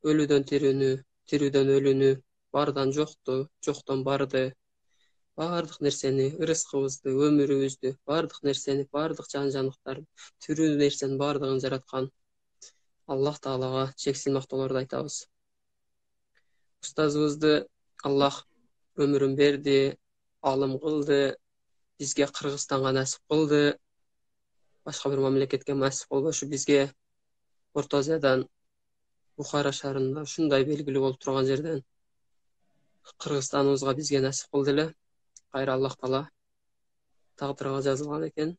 өлүдөн тирүүнү, тирүүдөн өлүүнү, бардан жокту, жоктон барды, бардык нерсени, ырыскыбызды, өмүрүбүздү, бардык нерсени, бардык жан-жаныктарды, тирүү нерсенин бардыгын жараткан Аллах Таалага чексиз мактоолорду айтабыз. Устазыбызды Аллах өмүрүн берди, алым кылды, бизге Кыргызстанга насип кылды, башка бир мамлекетке насип кылбошу бизге Орто Азиядан Бухара шаарында ушундай белгилүү болуп турган жерден Кыргызстаныбызга бизге насип кылды эле. Кайра Аллах Таала тагдырга жазылган экен.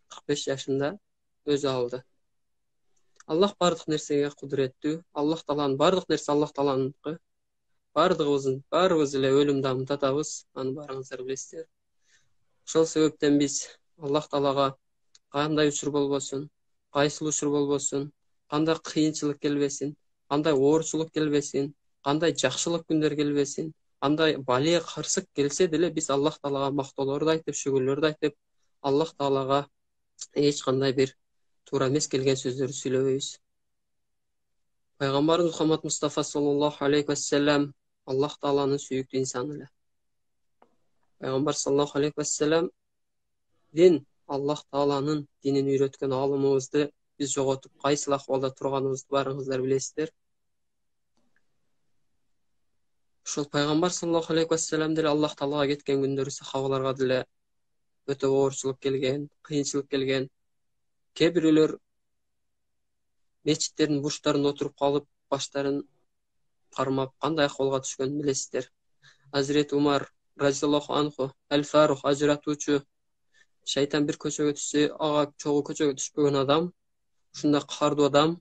45 жашында өзү алды. Аллах бардык нерсеге кудуреттүү. Аллах Тааланын бардык нерсе Аллах Тааланыкы. Баарыбыз эле өлүм дамын татабыз. Аны баарыңыздар билесиздер. Ошол себептен биз Аллах Таалага кандай учур болбосун, кайсыл учур болбосун, кандай кыйынчылык келбесин, кандай оорчулук келбесин, кандай жакшылык күндөр келбесин, кандай бале кырсык келсе деле биз Аллах Таалага мактоолорду айтып, шүгүрлөрдү айтып, Аллах Таалага эч кандай бир туура эмес келген сөздөрдү сүйлөбөйбүз. Пайгамбарыбыз Мухаммад Мустафа саллаллаху алейхи вассалам Аллах Тааланын сүйүктүү инсаны эле. Пайгамбар саллаллаху алейхи вассалам дин Аллах Тааланын динин үйрөткөн алымыбызды биз жоготуп кайсыл акыбалда турганыбызды баарыңыздар билесиздер. Ошол пайгамбар саллаллаху алейхи вассалам деле Аллах Таалага кеткен күндөрү сахабаларга деле өтө оорчулук келген, кыйынчылык келген. Кээ бирөөлөр мечиттердин бурчтарында отуруп калып, баштарын кармап, кандай акыбалга түшкөнүн билесиздер. Азирет Умар разияллаху анху, Аль-Фарух ажыратуучу шайтан бир көчөгө түшсө, ага чогуу көчөгө түшпөгөн адам, ушундай каардуу адам,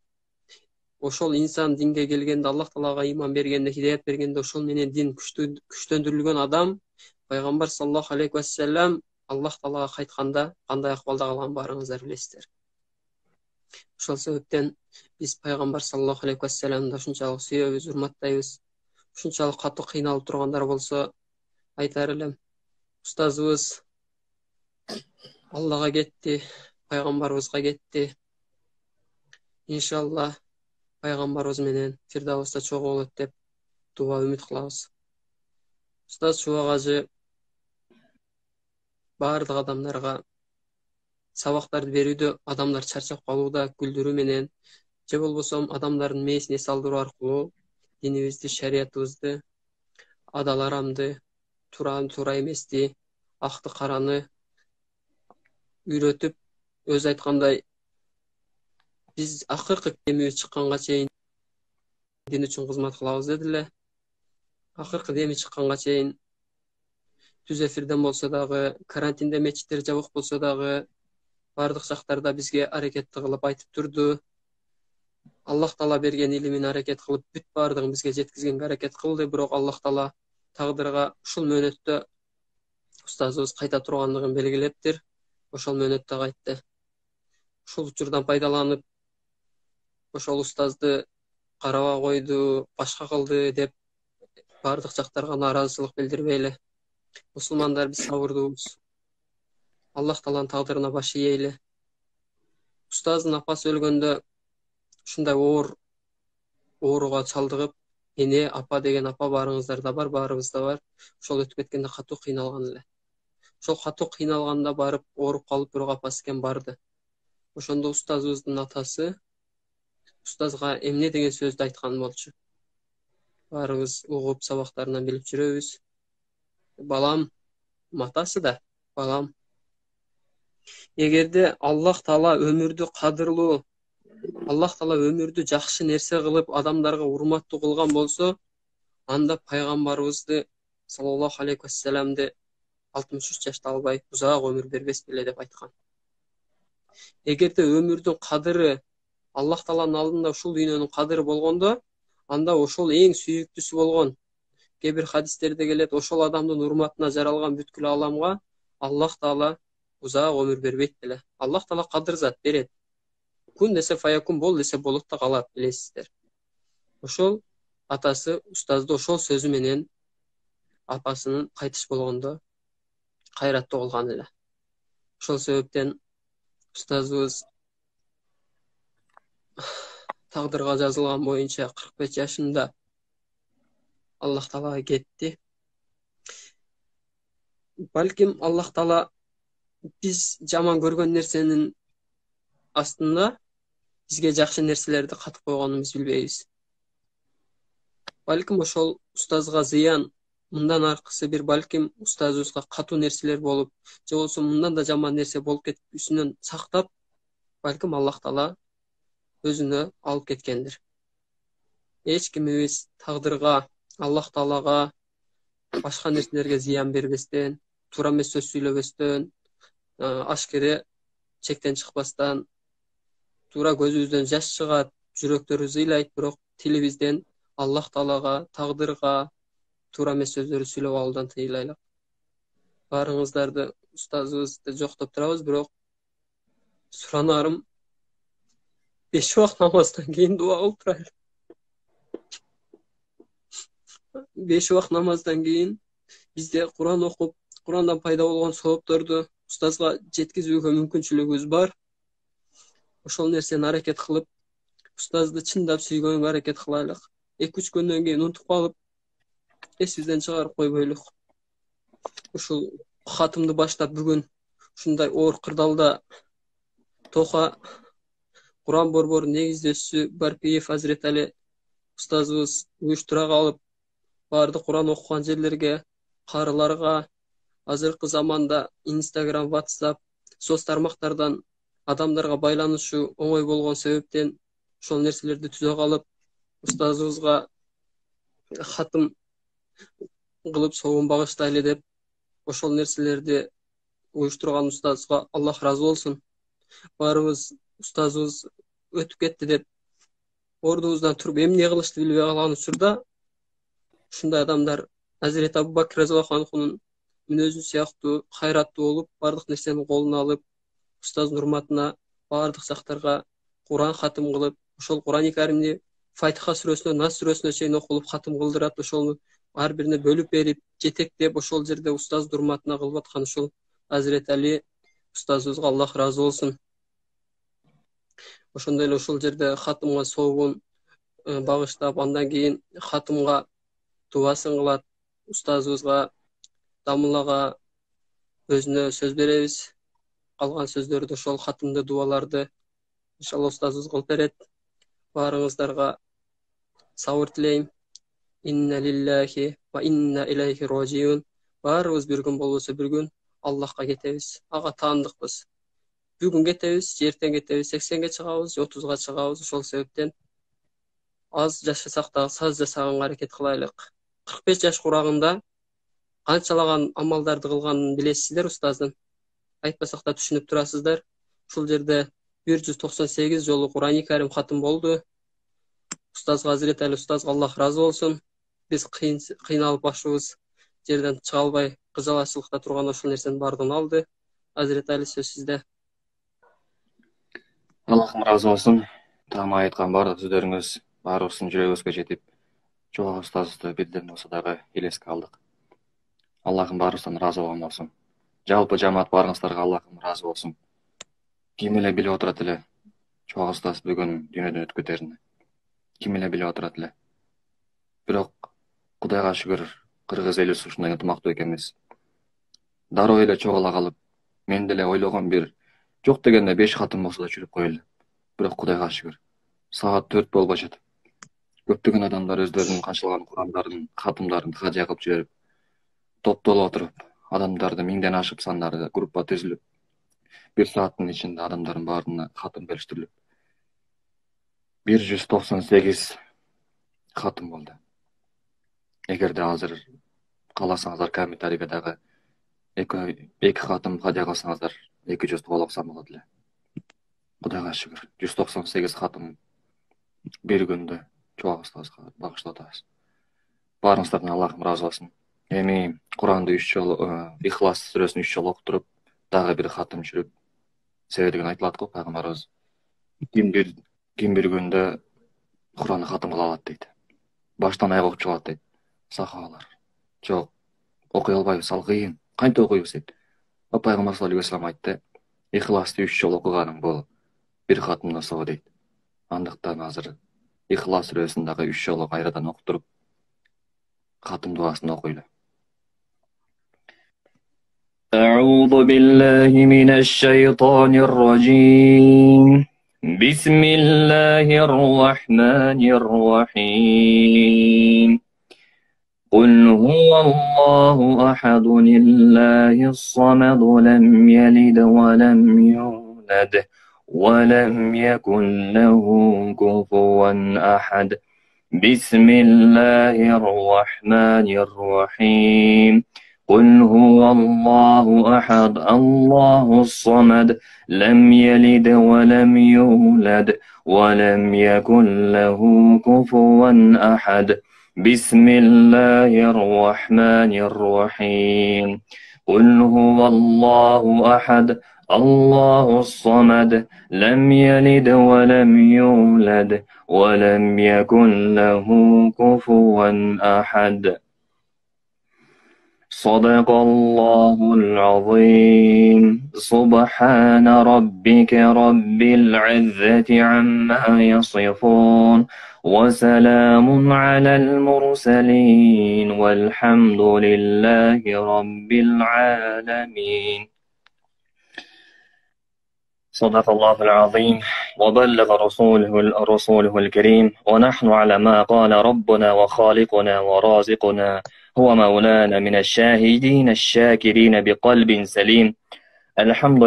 ошол инсан динге келгенде, Аллах Таалага ыйман бергенде, хидаят бергенде, ошол менен дин күчтөндүрүлгөн адам, пайгамбар саллаллаху алейхи вассалам Аллах Таалага кайтканда кандай акыбалда калганын баарыңыздар билесиздер. Ошол себептен биз пайгамбар саллаллаху алейхи вассаламды ушунчалык сүйөбүз, урматтайбыз. Ушунчалык катуу кыйналып тургандар болсо, айтар элем, устазыбыз Аллага кетти, пайгамбарыбызга кетти. Иншалла пайгамбарыбыз менен Фирдауста чогуу болот деп дуба үмүт кылабыз. Устаз Чубак ажы баардык адамдарга сабактарды берүүдө адамдар чарчап калууда күлдүрүү менен же болбосо адамдардын мээсине салдыруу аркылуу динибизди, шариятыбызды, адал арамды, туура эмести, акты караны үйрөтүп, өзү айткандай, биз акыркы демибиз чыкканга чейин дин үчүн кызмат кылабыз деди эле. Акыркы деми чыкканга чейин түз эфирден болсо дагы, карантинде мечиттер жабык болсо дагы, бардык жактарда бизге аракетти кылып айтып турду. Аллах Таала берген илимин аракет кылып, бүт бардыгын бизге жеткизгенге аракет кылды. Бирок Аллах Таала тагдырга ушул мөөнөттө устазыбыз кайта тургандыгын белгилептир. Ошол мөөнөттө кайтты. Ушул учурдан пайдаланып, ошол устазды карабай койду, башка кылды деп бардык жактарга нааразычылык билдирбейли. Мусулмандар биз сабырдуубуз. Аллах Тааланын тагдырына баш ийейли. Устаздын апасы өлгөндө ушундай ооруга чалдыгып, эне, апа деген апа баарыңыздарда бар, баарыбызда бар. Ошол өтүп кеткенде катуу кыйналган эле. Ошол катуу кыйналганда барып ооруп калып, бирок апасы экен барды. Ошондо устазыбыздын атасы устазга эмне деген сөздү айткан болчу. Баарыбыз угуп, сабактарынан билип жүрөбүз. Балам, матасы да, балам, эгерде Аллах Таала өмүрдү кадырлуу, Аллах Таала өмүрдү жакшы нерсе кылып, адамдарга урматтуу кылган болсо, анда пайгамбарыбызды саллаллаху алейхи вассаламды 63 жашта албай узак өмүр бербес беле деп айткан. Эгерде өмүрдүн кадыры Аллах Тааланын алдында ушул дүйнөнүн кадыры болгондо, анда ошол эң сүйүктүүсү болгон, кээ бир хадистерде келет, ошол адамдын урматына жаралган бүткүл аламга Аллах Таала узак өмүр бербейт беле. Аллах Таала кадыр зат берет. Кун десе фаякун, бол десе болот да калат, билесиздер. Ошол атасы устазды ошол сөзү менен апасынын кайтыш болгондо кайраттуу кылган эле. Ошол себептен устазыбыз тагдырга жазылган боюнча 45 жашында Аллах Таалага кетти. Балким Аллах Таала биз жаман көргөн нерсенин астында бизге жакшы нерселерди катып койгонубузду билбейбиз. Балким ошол устазга зыян, мындан аркысы бир балким устазыбызга катуу нерселер болуп, же болбосо мындан да жаман нерсе болуп кетүүсүнөн сактап, балким Аллах Таала өзүнө алып кеткендир. Эч кимибиз тагдырга, Аллах Таалага, башка нерселерге зыян бербестен, туура эмес сөз сүйлөбөстөн, ашкере чектен чыкпастан, туура көзүбүздөн жаш чыгат, жүрөктөрүбүз ыйлайт, бирок тилибизден Аллах Таалага, тагдырга туура эмес сөздөрдү сүйлөп алуудан тыйылайлык. Баарыңыздарды устазыбызды жоктоп турабыз, бирок суранарым 5 убак намаздан кийин дуа кылып турайлы. 5 убак намаздан кийин бизде Куран окуп, Курандан пайда болгон соопторду устазга жеткизүүгө мүмкүнчүлүгүбүз бар. Ошол нерсени аракет кылып, устазды чындап сүйгөнгө аракет кылайлык. 2-3 күндөн кийин унутуп калып, эсибизден чыгарып койбойлук. Ушул хатымды баштап бүгүн ушундай оор кырдаалда Тоха Куран борбору негиздөөчүсү Барпиев Азирет Али устазыбыз уюштура калып, баардык Куран окуган жерлерге, карыларга, азыркы заманда Instagram, WhatsApp, соц тармактардан адамдарга байланышуу оңой болгон себептен ошол нерселерди түзө калып, устазыбызга хатым кылып соогун багыштайлы деп, ошол нерселерди уюштурган устазга Аллах разы болсун. Баарыбыз устазыбыз өтүп кетти деп ордубуздан туруп эмне кылышты билбей калган учурда ушундай адамдар Азирет Абубакир разияллаху анхунун мүнөзү сыяктуу кайраттуу болуп, бардык нерсени колуна алып, устаздын урматына бардык жактарга Куран хатым кылып, ошол Курани Каримди Фатиха сүрөсүнөн Нас сүрөсүнө чейин окулуп хатым кылдырат, ошону ар бирине бөлүп берип, жетектеп ошол жерде устаздын урматына кылып аткан ушул Азирет Али устазыбызга Аллах разы болсун. Ошондой эле ошол жерде хатымга соогун багыштап, андан кийин хатымга дубасын кылат. Устазыбызга, Дамылага өзүнө сөз беребиз. Калган сөздөрдү ошол хатымды, дубаларды иншалла устазыбыз кылып берет. Баарыңыздарга сабыр тилейм. Инна лиллахи ва инна илейхи ражиун. Баарыбыз бир күн болбосо бир күн Аллахка кетебиз. Ага таандыкпыз. Бүгүн кетебиз, эртең кетебиз, 80-ге чыгабыз, 30-га чыгабыз. Ошол себептен аз жашасак да аз жасаганга аракет кылайлык. 45 жаш курагында канчалаган амалдарды кылганын билесиздер устаздын. Айтпасак да түшүнүп турасыздар. Ушул жерде 198 жолу Курани Карим хатым болду. Устазга Азирет Али устазга Аллах разы болсун. Биз кыйналып башыбыз жерден чыга албай кыжалачылыкта турган ошол нерсенин баардыгын алды. Азирет Али сөз сизде. Аллахым разы болсун. Тама айткан баардык сөздөрүңүз баарыбыздын жүрөгүбүзгө жетип, чоң устазды бирден болсо дагы элеске алдык. Аллахым баарыбыздан разы болгон болсун. Жалпы жамаат баарыңыздарга Аллахым разы болсун. Ким эле билип отурат эле чоң устаз бүгүн дүйнөдөн өтүп кетерин. Ким эле билип отурат эле. Бирок Кудайга шүгүр, кыргыз элибиз ушундай ынтымактуу экенбиз. Дароо эле чогула калып, мен деле ойлогом бир жок дегенде 5 хатым болсо да жүрүп коелу. Бирок Кудайга шүгүр, саат 4 болбой жатат. Көптөгөн адамдар өздөрүнүн канчалаган Курандарын, хатымдарын хадия кылып жиберип, топтолуп отуруп, адамдарды миңден ашып сандары группа түзүлүп, 1 сааттын ичинде адамдардын баарына хатым бериштирилип 198 хатым болду. Эгерде азыр кааласаңыздар комментарийге дагы 2 хатым хадия кылсаңыздар 200 толоксам болот эле. Кудайга шүгүр, 198 хатым бир күндө чоң устазга багыштап атабыз. Баарыңыздардан Аллахым разы болсун. Эми Куранды 3 жолу, Ихлас сүрөсүн 3 жолу окутуруп, дагы бир хатым жүрүп, себебин айтылат го пайгамбарыбыз. Ким бир күндө Куранды хатым кыла алат дейт. Баштан аяк окуп чыга алат дейт. Сахабалар. Жок, окуй албайбыз, ал кыйын. Кантип окуйбуз дейт. Пайгамбар саллаллаху алейхи ва саллям айтты: Ихласты 3 жолу окуганың бул бир хатымдан соо дейт. Андыктан азыр İhlas Suresiндagi 3 жолу кайрадан окуп туруп катым дуасын окуйлу. أعوذ بالله من الشيطان الرجيم. بسم الله الرحمن الرحيم. قل هو الله أحد الله الصمد لم يلد ولم يولد ولم يكن له كفوا أحد. بسم الله الرحمن الرحيم. قل هو الله أحد الله الصمد لم يلد ولم يولد ولم يكن له كفوا أحد. بسم الله الرحمن الرحيم. قل هو الله أحد الله الصمد لم يلد ولم يولد ولم يكن له كفوا أحد. صدق الله العظيم. سبحان ربك رب العزة عما يصفون وسلام على المرسلين والحمد لله رب العالمين. صدق الله العظيم وبلغ رسوله الكريم ونحن على ما قال ربنا وخالقنا ورازقنا هو مولانا من الشاهدين الشاكرين بقلب سليم. الحمد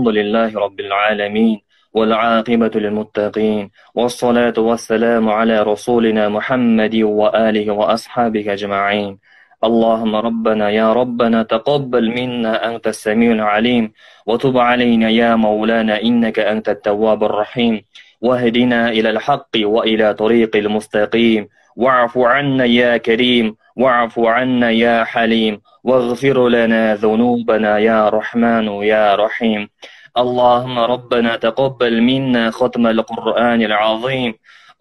لله رب العالمين والعاقبة للمتقين والصلاة والسلام على رسولنا محمد وآله وأصحابه أجمعين. اللهم ربنا يا ربنا تقبل منا أنت السميع العليم وتب علينا يا مولانا إنك أنت التواب الرحيم واهدنا إلى الحق وإلى طريق المستقيم واعف عنا يا كريم واعف عنا يا حليم واغفر لنا ذنوبنا يا رحمن يا رحيم. اللهم ربنا تقبل منا ختم القرآن العظيم.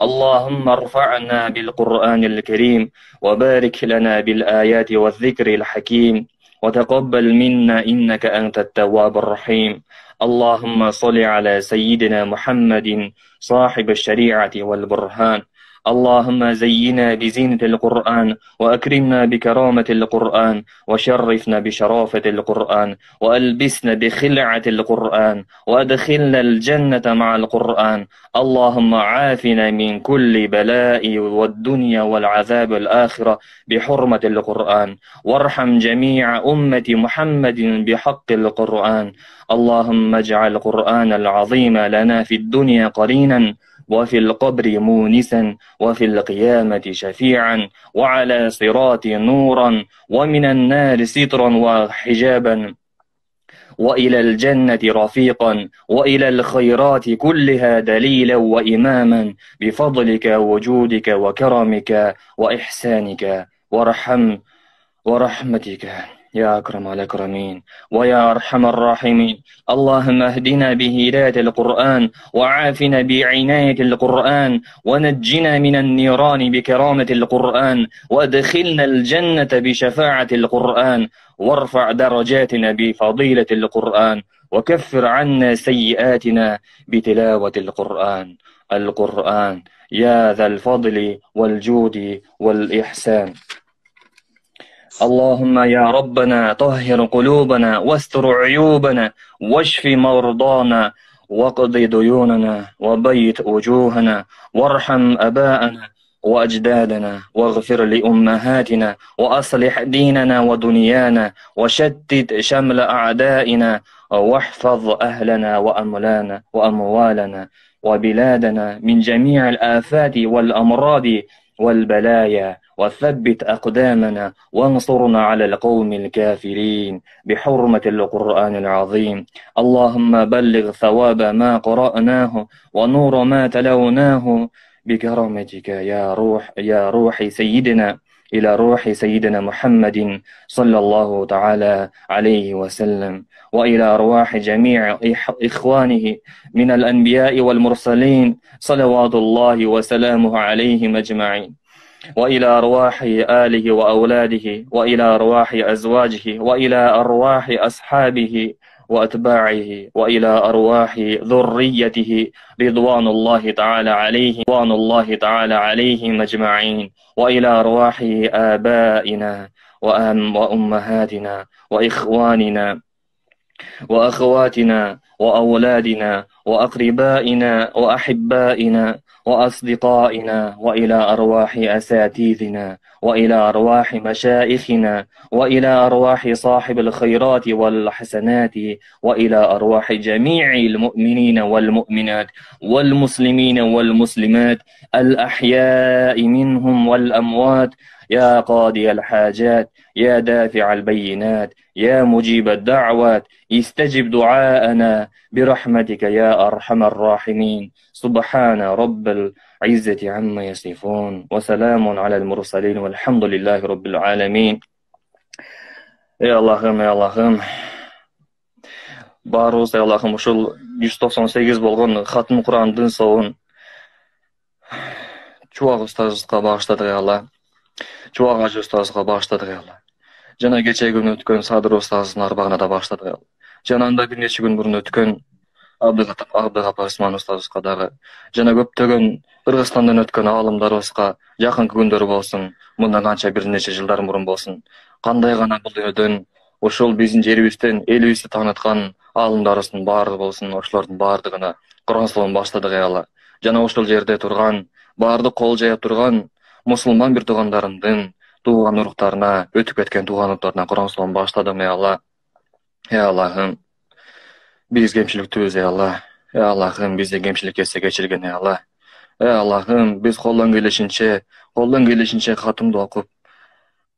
اللهم ارفعنا بالقرآن الكريم وبارك لنا بالآيات والذكر الحكيم وتقبل منا إنك أنت التواب الرحيم. اللهم صل على سيدنا محمد صاحب الشريعة والبرهان. اللهم زينا بزينة القرآن وأكرمنا بكرامة القرآن وشرفنا بشرافة القرآن وألبسنا بخلعة القرآن وأدخلنا الجنة مع القرآن. اللهم عافنا من كل بلاء والدنيا والعذاب الآخرة بحرمة القرآن وارحم جميع أمة محمد بحق القرآن. اللهم اجعل القرآن العظيم لنا في الدنيا قرينا وفي القبر مونسا وفي القيامة شفيعا وعلى صراط نورا ومن النار سترا وحجابا وإلى الجنة رفيقا وإلى الخيرات كلها دليلا وإماما بفضلك وجودك وكرمك وإحسانك ورحمتك يا أكرم الأكرمين ويا أرحم الراحمين. اللهم اهدنا بهداية القرآن وعافنا بعناية القرآن ونجنا من النيران بكرامة القرآن وادخلنا الجنة بشفاعة القرآن وارفع درجاتنا بفضيلة القرآن وكفر عنا سيئاتنا بتلاوة القرآن يا ذا الفضل والجود والإحسان. اللهم يا ربنا طهر قلوبنا واستر عيوبنا واشف مرضانا واقض ديوننا وبيت وجوهنا وارحم أباءنا وأجدادنا واغفر لأمهاتنا وأصلح ديننا ودنيانا وشتت شمل أعدائنا واحفظ أهلنا وأموالنا وبلادنا من جميع الآفات والأمراض والبلايا وثبت أقدامنا وانصرنا على القوم الكافرين بحرمة القرآن العظيم. اللهم بلغ ثواب ما قرأناه ونور ما تلوناه بكرامتك يا روح سيدنا إلى روح سيدنا محمد صلى الله تعالى عليه وسلم وإلى أرواح جميع إخوانه من الأنبياء والمرسلين صلوات الله وسلامه عليهم أجمعين وإلى أرواح آله وأولاده وإلى أرواح أزواجه وإلى أرواح أصحابه وأتباعه وإلى أرواح ذريته رضوان الله تعالى عليهم أجمعين، وإلى أرواح آبائنا وأمهاتنا وإخواننا وأخواتنا وأولادنا وأقربائنا وأحبائنا وأصدقائنا، وإلى أرواح أساتذتنا، وإلى أرواح مشايخنا، وإلى أرواح صاحب الخيرات والحسنات، وإلى أرواح جميع المؤمنين والمؤمنات والمسلمين والمسلمات الأحياء منهم والأموات، يا قاضي الحاجات، يا دافع البينات، يا مجيب الدعوات، استجب دعاءنا برحمتك يا أرحم الراحمين. سبحان رب العزة عما يصفون، وسلام على المرسلين، والحمد لله رب العالمين. Ey Allah'ım, barыбыз ey Allah'ım ушул 198 болгон хатым Курандын соон Чубак устазыбызга багыштадык ey Allah. Чубак ажы устазыбызга багыштадык ey Allah. Жана кече күн өткөн Садыр устазыбыздын арбагына да багыштадык ey Allah. Жана анда бир нече күн мурун өткөн Абдыгапар Усман устазыбызга дагы, жана көптөгөн Кыргызстандан өткөн аалымдарыбызга жакынкы күндөр болсун, мындан канча бир нече жылдар мурун болсун, кандай гана бул дүйнөдөн ушул биздин жерибизден элибизди тааныткан аалымдарыбыздын баары болсун, ошолордун баардыгына Куран соон баштадык ey Allah. Жана ошол жерде турган, баардык кол жая турган мусулман бир туугандарымдын тууган уруктарына, өтүп кеткен тууган уруктарына Куран соон баштадым ey Allah. Ey Allah'ım, biz кемчиликтүүбүз ey Allah. Ey Allah'ım, bizde кемчилик кетсе кечиргин ey Allah. Ey Allah'ım, biz колдон келишинче хатымды окуп,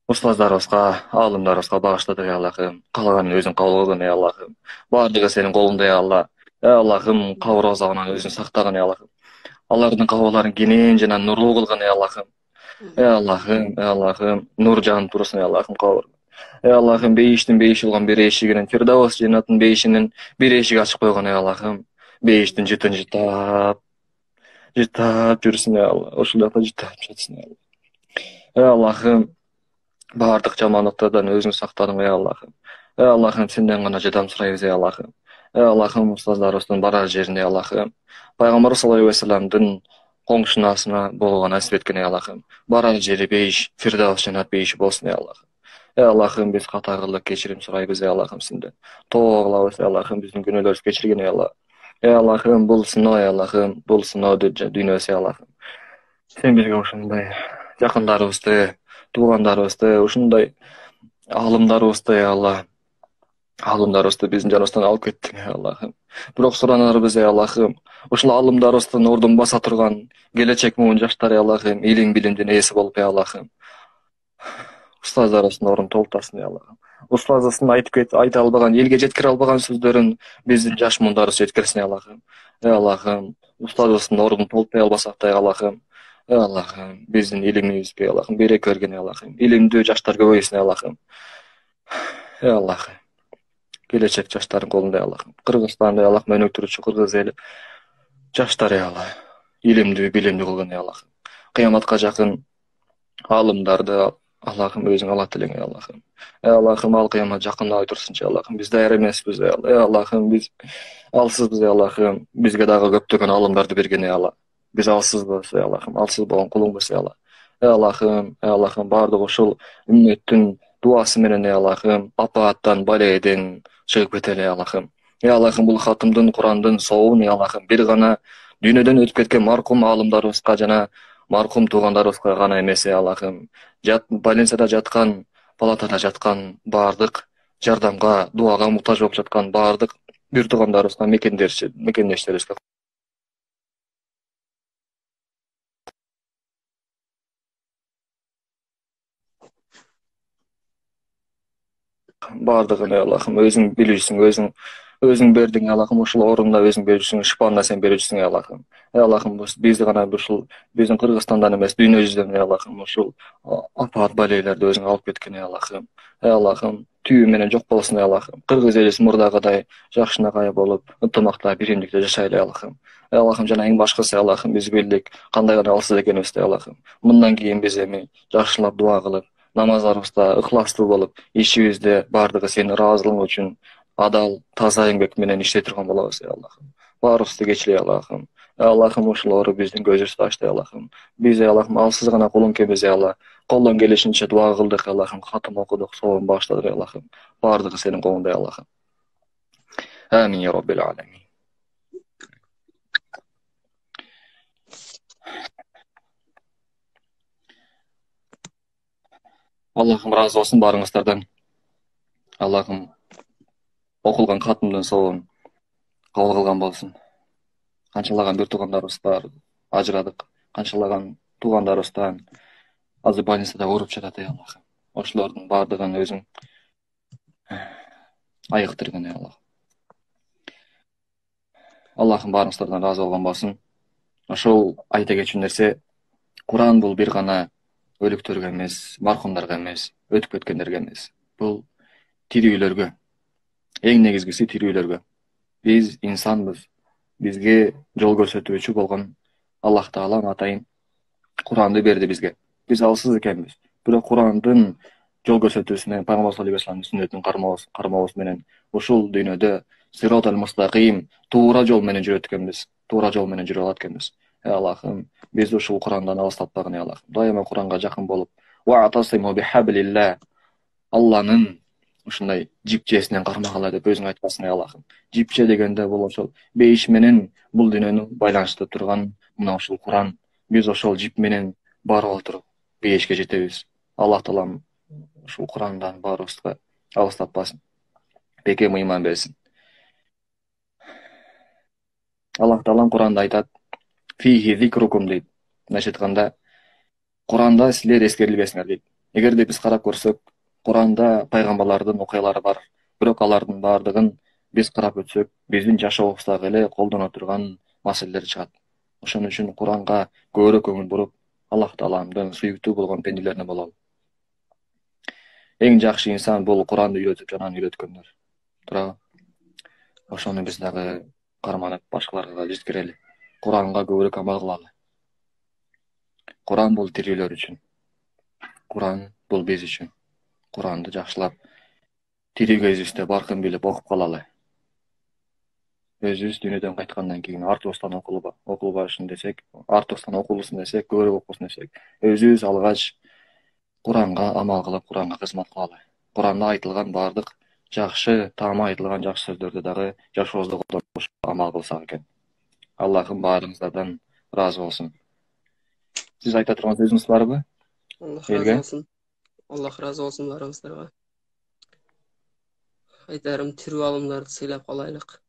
устаздарыбызга, аалымдарыбызга багыштадык ey Allah'ım. Каалаганын өзүң кабыл кылгын ey Allah'ım. Баардыгы сенин колуңда ey Allah. Ey Allah'ım, кабыр азабынан өзүң сактагын ey Allah'ım. Алардын кабырларын кенен жана нурлуу кылгын ey Allah'ım. Ey Allah'ım, нур жанып турсын ey Allah'ım кабыр. Ey Allah'ım, бейиштин бейиши болгон бир эшигинен, Фирдавс жаннатынын бейишинин бир эшиги ачып койгон ey Allah'ım. Бейиштин жытын жытап жүрсүн ey Allah. Ошол жакта жытап жатсын ey Allah. Ey Allah'ım, баардык жамандыктардан өзүң сактадың ey Allah'ım. Ey Allah'ım, сенден гана жардам сурайбыз ey Allah'ım. Ey Allah'ım, устаздарыбыздын барар жерине ey Allah'ım. Пайгамбар саллаллаху алейхи ва салламдын коңшунасына болгон насип эткин ey Allah'ım. Барар жери бейиш, Фирдавс жаннат бейиши болсун ey Allah'ım. Ey Allah'ım, biz катагырлык кечирим сурайбыз ey Allah'ım сенден. Тоо кылабыз ey Allah'ım, биздин күнөөлөрүбүздү кечиргин ey Allah. Ey Allah'ım, бул сыноо ey Allah'ım, бул сыноо дүйнөсү ey Allah'ım. Sen бизге ушундай жакындарыбызды, туугандарыбызды, ушундай аалымдарыбызды ey Allah. Аалымдарыбызды биздин жаныбыздан алып кеттиң ey Allah'ım. Бирок суранарыбыз ey Allah'ım, ушул аалымдарыбыздын ордун баса турган келечек муун жаштар ey Allah'ım, илим билимдин ээси болуп ey Allah'ım. Устаздарыбыздын ордун толтасын ey Allah'ım. Устазыбыздын айта албаган, элге жеткире албаган сөздөрүн биздин жаш муундарыбыз жеткирсин ey Allah'ım. Ey Allah'ım, устазыбыздын ордун толтпой албасак да ey Allah'ım. Ey Allah'ım, биздин илимибизге ey Allah'ım береке бергин ey Allah'ım. Илимдүү жаштар көбөйсүн ey Allah'ım. Ey Allah'ım, келечек жаштардын колунда ey Allah'ım. Кыргызстанда ey Allah'ım өнөктүрүүчү кыргыз эли жаштар ey Allah. Илимдүү, билимдүү кылгын ey Allah'ım. Кыяматка жакын аалымдарды Allah'ım özün Allah dileğin ey Allah'ım. Ey Allah'ım, al kıyamet yakınlığa tursunca Allah'ım. Biz dayar emesbiz ey Allah. Ey Allah'ım, biz alsızbız ey Allah'ım. Bizge dağı köptökön alımlardı bergen ey Allah. Biz alsızbız ey Allah'ım. Alsız bolan kulunbuz ey Allah. Ey Allah'ım, bardıq uşul ümmetin duası menen ey Allah'ım. Apaattan, baleyden çıgıp keteli ey Allah'ım. Ey Allah'ım, bul hatımdın, Kurandın soğun ey Allah'ım. Bir gana dünyeden ötüp ketken markum alımlarыбызга жана маркум туугандарыбызга гана эмес ey Allah'ım. Больницада жаткан, палатада жаткан баардык жардамга, дуага муктаж болуп жаткан баардык бир туугандарыбызга, мекендештерибизге баардыгын ey Allah'ım өзүң билүүсүң, өзүң бердиң ey Allah'ım, ушул орунда өзүң берүүсүң, шифаны да сен берүүсүң ey Allah'ım. Ey Allah'ım, бизди гана ушул биздин Кыргызстандан эмес, дүйнө жүзүнөн ey Allah'ım, ушул апаат балейлерди өзүң алып кеткен ey Allah'ım. Ey Allah'ım, түйү менен жок болсун ey Allah'ım. Кыргыз элибиз мурдагыдай жакшынакай болуп, ынтымакта, биримдикте жашайлы ey Allah'ım. Ey Allah'ım, жана эң башкысы ey Allah'ım, биз билдик кандай гана алсыз экенибизди ey Allah'ım. Мындан кийин биз эми жакшылап дуа кылып, намаздарыбызда ыхластуу болуп, ишибизде баардыгы сенин ыраазылыгың үчүн адал, таза еңбек менен иштей турган болобуз, Аллахым. Баарыбызды кечирей, Аллахым. Аллахым ушулору биздин көзүбүздү ачты, Аллахым. Биз, Аллахым, алсыз гана кулуң кебиз, Алла. Колдон келишинче дуа кылдык, Аллахым. Хатым окудук, соом баштадык, Аллахым. Бардыгы сенин колуңда, Аллахым. Амин я раббил аламин. Аллахым разы болсын барыңыздардан. Аллахым окулган катымдын соом кабыл кылган болсун. Канчалаган бир туугандарыбыз бар, ажырадык. Канчалаган туугандарыбыздан азыр больницада ооруп жатат, Аллахым. Ошолордун бардыгын өзүң айыктыргын, Аллах. Аллахым барыңыздардан разы болгон болсун. Ошол айта кетчү нерсе, Куран бул бир гана өлүктөргө эмес, мархумдарга эмес, өтүп кеткендерге эмес. Бул тирүүлөргө, эң негизгиси тирүүлөргө. Биз инсанбыз. Бизге жол көрсөтүүчү болгон Аллах Таала атайын Куранды берди бизге. Биз алсыз экенбиз. Бирок Курандын жол көрсөтүүсүнө, Пайгамбар саллаллаху алейхи вассаламдын сүннөтүн кармообуз менен ушул дүйнөдө сиротал мустаким, туура жол менен жүрөт экенбиз. Туура жол менен жүрүп алат экенбиз. Аллахым, бизди ушул Курандан алыстатпагын, Аллахым. Дайыма Куранга жакын болуп, вa'тасиму бихаблилlah. Алланын ушундай жипчесинен кармагыла деп өзүң айткансың, Аллахым. Жипче дегенде бул ошол бейиш менен бул дүйнөнү байланыштырып турган мына ушул Куран. Биз ошол жип менен барып отуруп бейишке жетебиз. Аллах Таалам ушул Курандан баарыбызга алыстатпасын. Бекем ыйман берсин. Аллах Таалам Куранда айтат: "Фихи зикрукум" дейт. Мынча айтканда, Куранда силер эскерилгесиңер дейт. Эгерде биз карап көрсөк, Куранда пайгамбарлардын окуялары бар. Бирок алардын бардыгын биз карап өтсөк, биздин жашообуздагы эле колдоно турган маселелер чыгат. Ошон үчүн Куранга көбүрөөк көңүл буруп, Аллах Тааламдын сүйүктүү болгон пенделерине бололу. Эң жакшы инсан бул Куранды үйрөтүп жанан үйрөткөндөр. Туурабы? Ошону биз дагы карманып, башкаларга жеткирели. Куранга көбүрөөк амал кылалы. Куран бул тирүүлөр үчүн. Куран бул биз үчүн. Куранды жакшылап, тирүү кезибизде баркын билип окуп калалы. Өзүбүз дүйнөдөн кайткандан кийин артыбыздан окулбашын десек, артыбыздан окулсун десек, көбүрөөк окусун десек, өзүбүз алгач Куранга амал кылып, Куранга кызмат кылалы. Куранда айтылган бардык жакшы, таама айтылган жакшы сөздөрдү дагы жашообузда колдонуп амал кылсак экен. Аллахым баарыңыздардан разы болсун. Сиз айта турган сөзүңүз барбы? Аллах разы болсун. Аллах разы болсун барыңыздарга. Айтарым, тирүү алымдарды сыйлап калайлык.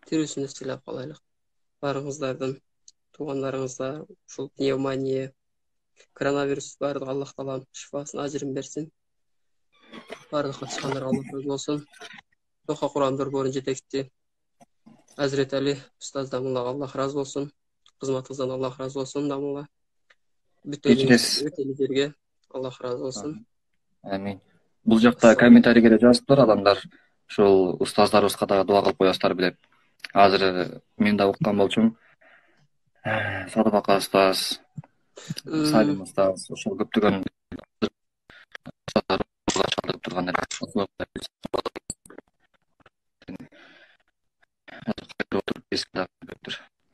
Тирүүсүнү сыйлап калайлык. Барыңыздардын туугандарыңызда ушул пневмония, коронавирус бардык Аллах Таалам шифасын, ажырын берсин. Бардык катышкандарга Аллах разы болсун. Тока Куран борборунун жетекчиси Азирет Али устаз дамылга Аллах разы болсун. Кызматыңыздан Аллах разы болсун дамылга. Бүт элиңизге Аллах разы болсун. Амин. Бул жакта комментарийге да жазыптыр адамдар. Ушул устаздарыбызга дагы дуа кылып коесуздар билеп. Азыр мен да уккан болчумун. Садыбака устаз, Салим устаз, ошол көптөгөн чалдырып тургандар.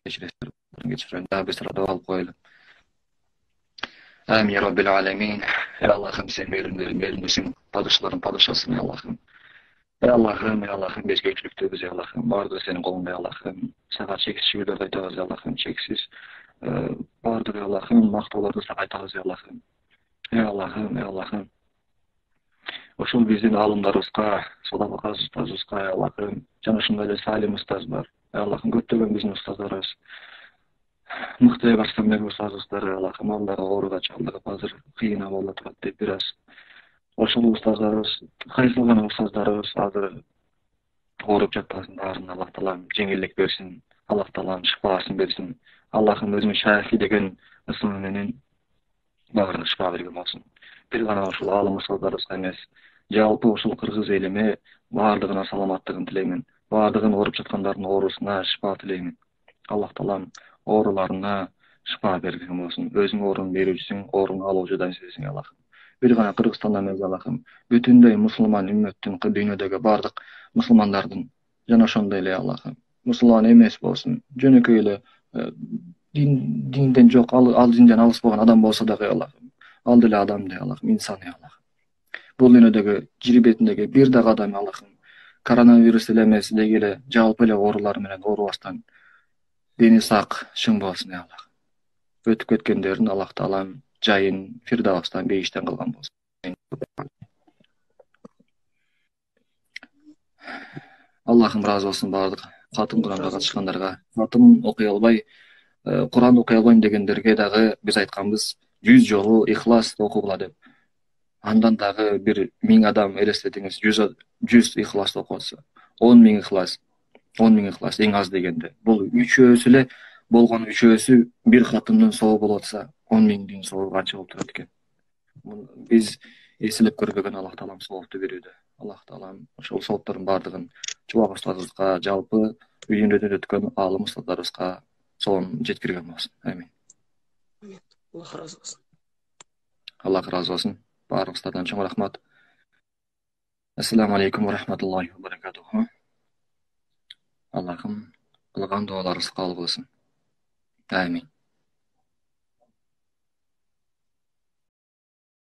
Кечиресиздер, дагы бир сыра дуа кылып коелу. Амин я раббил аламин. Аллахым, сен мээримдүүсүң, падышалардын падышасың, Аллахым. Аллахым, биз көпчүлүктүүбүз, Аллахым. Бардыгы сенин колуңда, Аллахым. Сага чексиз шүгүрлөрдү айтабыз, Аллахым. Чексиз бардыгы, Аллахым, мактоолорду сага айтабыз, Аллахым. Аллахым. Ошол биздин аалымдарыбызга, Садыбака устазыбызга, Аллахым, жана ошондой эле Салим устаз бар. Аллахым, көптөгөн биздин устаздарыбыз. Мыкты Арстанбек устазыбыздар, Аллахым, алар ооруга чалдыгып азыр кыйын абалда турат деп бир аз. Ошол устаздарыбыз, кайсыл гана устаздарыбыз азыр ооруп жатпасын, баарына Аллах Таалам жеңилдик берсин, Аллах Таалам шифасын берсин. Аллахым өзүнүн Шафи деген ысымы менен баарына шифа берген болсун. Бир гана ушул аалым устаздарыбызга эмес, жалпы ушул кыргыз элиме баардыгына саламаттыгын тилеймин. Баардыгын ооруп жаткандардын оорусуна шифа тилеймин. Аллах Таалам ооруларына шифа берген болсун. Өзүң оорун берүүчүсүң, оорун алуучудан сенсиң, Аллахым. Bir gana Kırgızstandan emес Allah'ım. Bütünдөй musulman ümmetin, dünyadagi bardыk musulmandардын jana ошондой эле Allah'ım. Musulman emес bolsun. Jönөkөy эле dinden жок, ал динден алыс болгон адам болсо дагы Allah'ım. Ал деле адам де Allah'ım, insan ya Allah'ım. Бул дүйнөдөгү жер бетиндеги бир дагы адам Allah'ım коронавирус эле эмес деги эле жалпы эле оорулар менен оорубастан дени сак, чың болсун ya Allah'ım. Өтүп кеткендердин Аллах Таалам жайын Фирдавстан бейиштен кылган болсун. Allah'ım razı olsun bardык катын Куранга катышкандарга, катын окуй албай, Куран окуй албайм дегендерге дагы биз айтканбыз 100 жолу ихлас окугула деп. Андан дагы бир 1000 адам элестетиңиз, 100 ихлас окуса, 10.000 ихлас, 10.000 ихлас эң аз дегенде. Бул үчөөсү эле болгон үчөөсү бир катымдын сообу болуп атса, 10.000 сообу канча болуп турат экен. Биз эселеп көрбөгөн Аллах Таалам соопту берүүдө. Аллах Таалам ошол сооптордун бардыгын чубак устазыбызга, жалпы үйүндө өткөн аалым устаздарыбызга соом жеткирген болсун. Амин. Аллах разы болсын. Аллах разы болсын. Баарыңыздардан чоң рахмат. Ассаламу алейкум ва рахматуллахи ва баракатуху. Аллахым кылган дуаларыбызды кабыл кылсын. Амин.